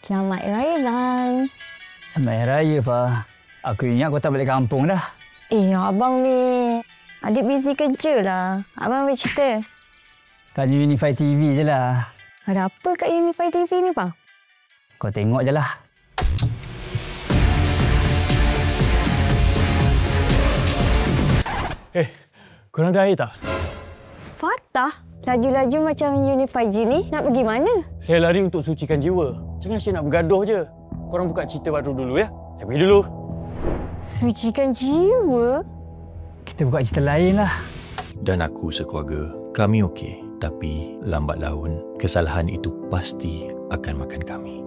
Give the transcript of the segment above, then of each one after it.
Selamat Hari Raya, Bang. Selamat Hari Raya, Fah. Aku ingat kau tak balik kampung dah. Abang ni. Adik busy kerja lah. Abang boleh cerita. Tanya Unify TV je lah. Ada apa kat Unify TV ni, Bang? Kau tengok je lah. Korang dah air tak? Fatah? Laju-laju macam Unify G ni. Nak pergi mana? Saya lari untuk sucikan jiwa. Jangan asyik nak bergaduh je. Korang buka cerita baru dulu ya. Saya pergi dulu. Sucikan jiwa? Kita buka cerita lain lah. Dan aku sekeluarga, kami okey. Tapi lambat laun, kesalahan itu pasti akan makan kami.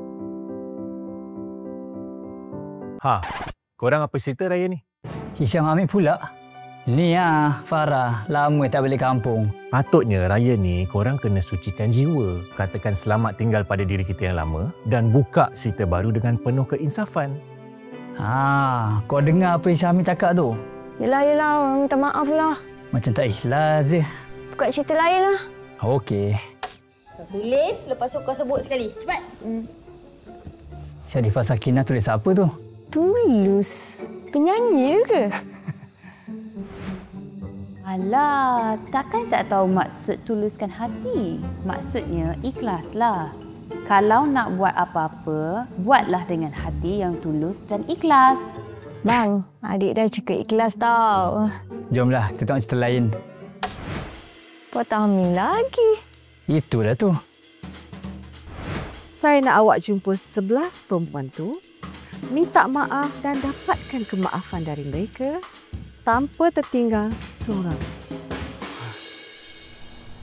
Korang apa cerita raya ni? Hisham Hamid pula. Ni Farah. Lama tak balik kampung. Patutnya raya ni korang kena sucikan jiwa. Katakan selamat tinggal pada diri kita yang lama dan buka cerita baru dengan penuh keinsafan. Kau dengar apa Hisham Hamid cakap tu? Yelah. Minta maaf lah. Macam tak ikhlas je. Buka cerita lain lah. Okey. Tulis, lepas tu kau sebut sekali. Cepat. Sharifah Sakinah tulis apa tu? Tulus. Penyanyi ke? Alah, takkan tak tahu maksud tuluskan hati. Maksudnya ikhlaslah. Kalau nak buat apa-apa, buatlah dengan hati yang tulus dan ikhlas. Bang, adik dah cukup ikhlas tau. Jomlah, kita tengok cerita lain. Patah Hamid lagi. Itulah tu. Saya nak awak jumpa 11 perempuan tu, minta maaf dan dapatkan kemaafan dari mereka tanpa tertinggal seorang.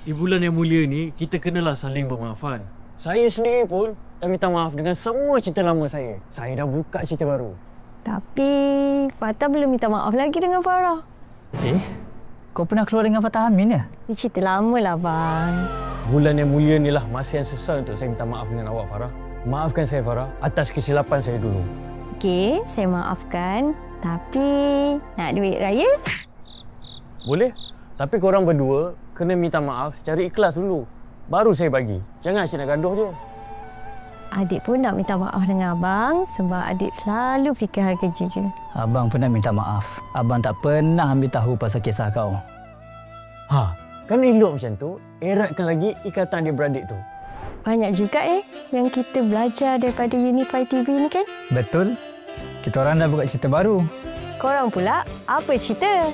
Di bulan yang mulia ni, kita kenalah saling bermaafan. Saya sendiri pun dah minta maaf dengan semua cerita lama saya. Saya dah buka cerita baru. Tapi Fatah belum minta maaf lagi dengan Farah. Kau pernah keluar dengan Fatah Amin ya? Ini cerita lama lah, Bang. Bulan yang mulia ni lah masa yang sesal untuk saya minta maaf dengan awak, Farah. Maafkan saya, Farah, atas kesilapan saya dulu. Okey, saya maafkan. Tapi nak duit raya? Boleh. Tapi korang berdua kena minta maaf secara ikhlas dulu. Baru saya bagi. Jangan asyik nak gaduh je. Adik pun nak minta maaf dengan abang sebab adik selalu fikir hal kecil je. Abang pernah minta maaf. Abang tak pernah ambil tahu pasal kisah kau. Kan elok macam tu. Eratkan lagi ikatan adik-beradik tu. Banyak juga yang kita belajar daripada Unify TV ni kan? Betul. Kita orang dah buka cerita baru. Korang pula, apa cerita?